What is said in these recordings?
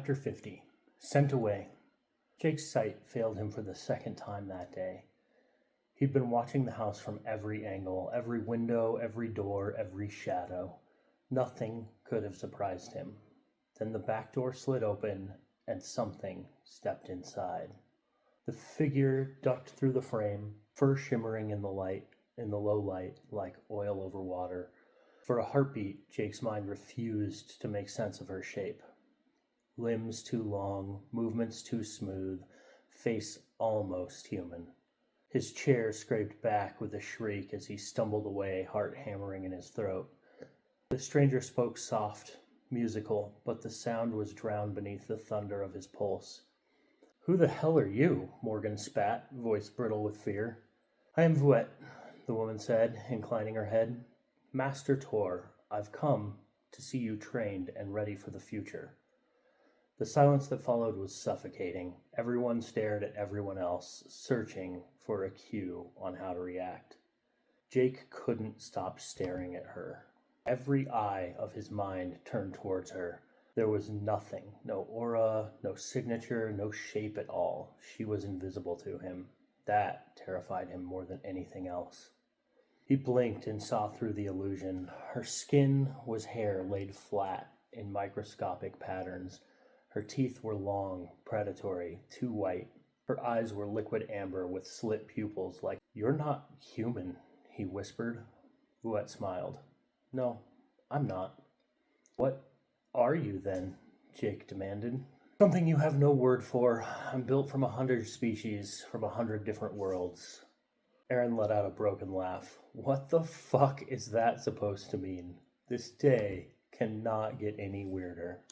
Chapter 50. Sent away. Jake's sight failed him for the second time that day. He'd been watching the house from every angle, every window, every door, every shadow. Nothing could have surprised him. Then the back door slid open, and something stepped inside. The figure ducked through the frame, fur shimmering in the low light, like oil over water. For a heartbeat, Jake's mind refused to make sense of her shape. Limbs too long, movements too smooth, face almost human. His chair scraped back with a shriek as he stumbled away, heart hammering in his throat. The stranger spoke soft, musical, but the sound was drowned beneath the thunder of his pulse. "Who the hell are you?" Morgan spat, voice brittle with fear. "I am Vouet," the woman said, inclining her head. "Master Tor, I've come to see you trained and ready for the future." The silence that followed was suffocating. Everyone stared at everyone else, searching for a cue on how to react. Jake couldn't stop staring at her. Every eye of his mind turned towards her. There was nothing, no aura, no signature, no shape at all. She was invisible to him. That terrified him more than anything else. He blinked and saw through the illusion. Her skin was hair laid flat in microscopic patterns. Her teeth were long, predatory, too white. Her eyes were liquid amber with slit pupils like, "You're not human," he whispered. Vouet smiled. "No, I'm not." "What are you then?" Jake demanded. "Something you have no word for. I'm built from 100 species, from 100 different worlds." Aaron let out a broken laugh. "What the fuck is that supposed to mean? This day cannot get any weirder."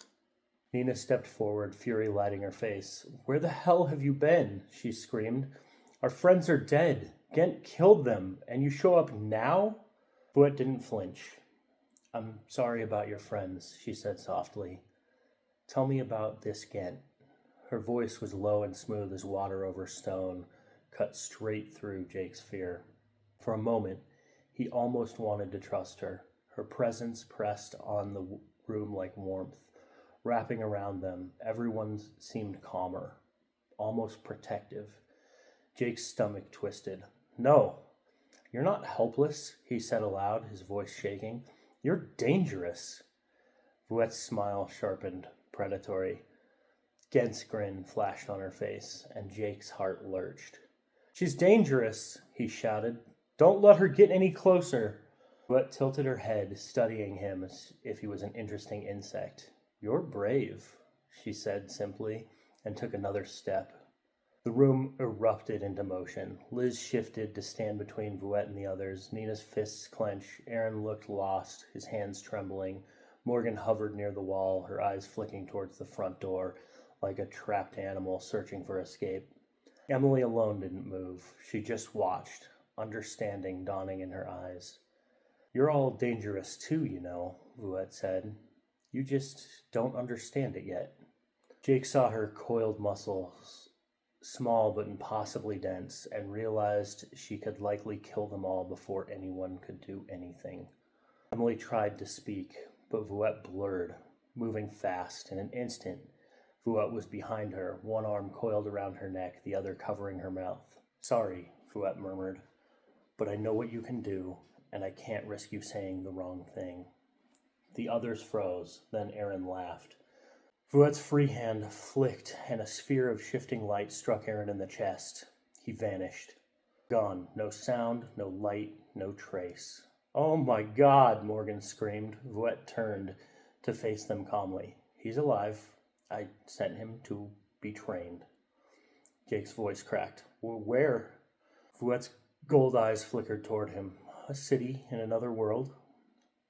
Nina stepped forward, fury lighting her face. "Where the hell have you been?" she screamed. "Our friends are dead. Gent killed them, and you show up now?" Vouet didn't flinch. "I'm sorry about your friends," she said softly. "Tell me about this Gent." Her voice was low and smooth as water over stone, cut straight through Jake's fear. For a moment, he almost wanted to trust her. Her presence pressed on the room like warmth. Wrapping around them, everyone seemed calmer, almost protective. Jake's stomach twisted. "No, you're not helpless," he said aloud, his voice shaking. "You're dangerous." Vouet's smile sharpened, predatory. Gent's grin flashed on her face, and Jake's heart lurched. "She's dangerous," he shouted. "Don't let her get any closer." Vouet tilted her head, studying him as if he was an interesting insect. "You're brave," she said simply, and took another step. The room erupted into motion. Liz shifted to stand between Vouet and the others. Nina's fists clenched. Aaron looked lost, his hands trembling. Morgan hovered near the wall, her eyes flicking towards the front door, like a trapped animal searching for escape. Emily alone didn't move. She just watched, understanding dawning in her eyes. "You're all dangerous too, you know," Vouet said. "You just don't understand it yet." Jake saw her coiled muscles, small but impossibly dense, and realized she could likely kill them all before anyone could do anything. Emily tried to speak, but Vouet blurred, moving fast. In an instant, Vouet was behind her, one arm coiled around her neck, the other covering her mouth. "Sorry," Vouet murmured, "but I know what you can do, and I can't risk you saying the wrong thing." The others froze, then Aaron laughed. Vouet's free hand flicked, and a sphere of shifting light struck Aaron in the chest. He vanished. Gone. No sound, no light, no trace. "Oh my God!" Morgan screamed. Vouet turned to face them calmly. "He's alive. I sent him to be trained." Jake's voice cracked. "Where?" Vouet's gold eyes flickered toward him. "A city in another world."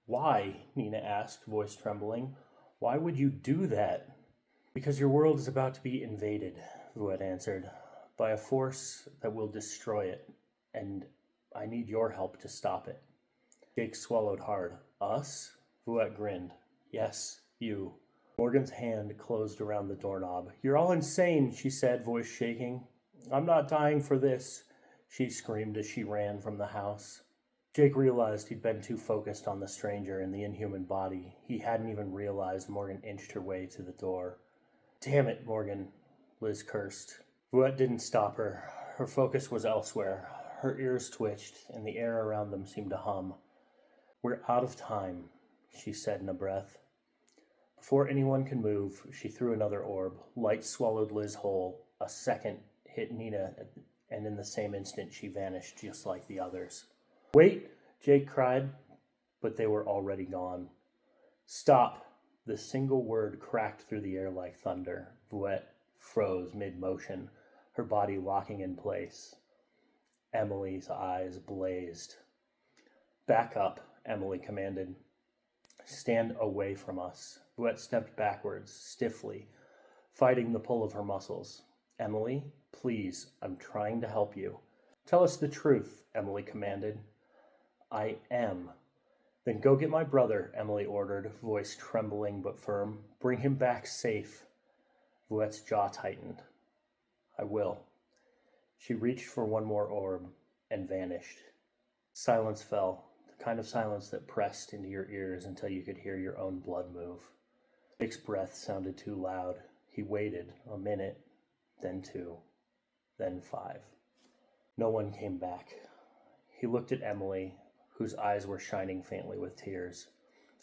"Why?" Nina asked, voice trembling. "Why would you do that?" "Because your world is about to be invaded," Vouet answered, "by a force that will destroy it, and I need your help to stop it." Jake swallowed hard. "Us?" Vouet grinned. "Yes, you." Morgan's hand closed around the doorknob. "You're all insane," she said, voice shaking. "I'm not dying for this," she screamed as she ran from the house. Jake realized he'd been too focused on the stranger and the inhuman body. He hadn't even realized Morgan inched her way to the door. Damn it, Morgan, Liz cursed. Vouette didn't stop her. Her focus was elsewhere. Her ears twitched, and the air around them seemed to hum. We're out of time, she said in a breath. Before anyone could move, she threw another orb. Light swallowed Liz whole. A second hit Nina, and in the same instant she vanished just like the others. Wait, Jake cried, but they were already gone. Stop! The single word cracked through the air like thunder. Vouette froze mid-motion, her body locking in place. Emily's eyes blazed. Back up, Emily commanded. Stand away from us. Vouette stepped backwards, stiffly, fighting the pull of her muscles. Emily, please, I'm trying to help you. Tell us the truth, Emily commanded. I am. Then go get my brother, Emily ordered, voice trembling but firm. Bring him back safe. Vouette's jaw tightened. I will. She reached for one more orb and vanished. Silence fell, the kind of silence that pressed into your ears until you could hear your own blood move. Jake's breath sounded too loud. He waited a minute, then 2, then 5. No one came back. He looked at Emily, whose eyes were shining faintly with tears.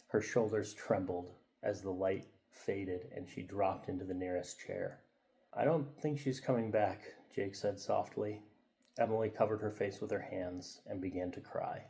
Her shoulders trembled as the light faded and she dropped into the nearest chair. I don't think she's coming back, Jake said softly. Emily covered her face with her hands and began to cry.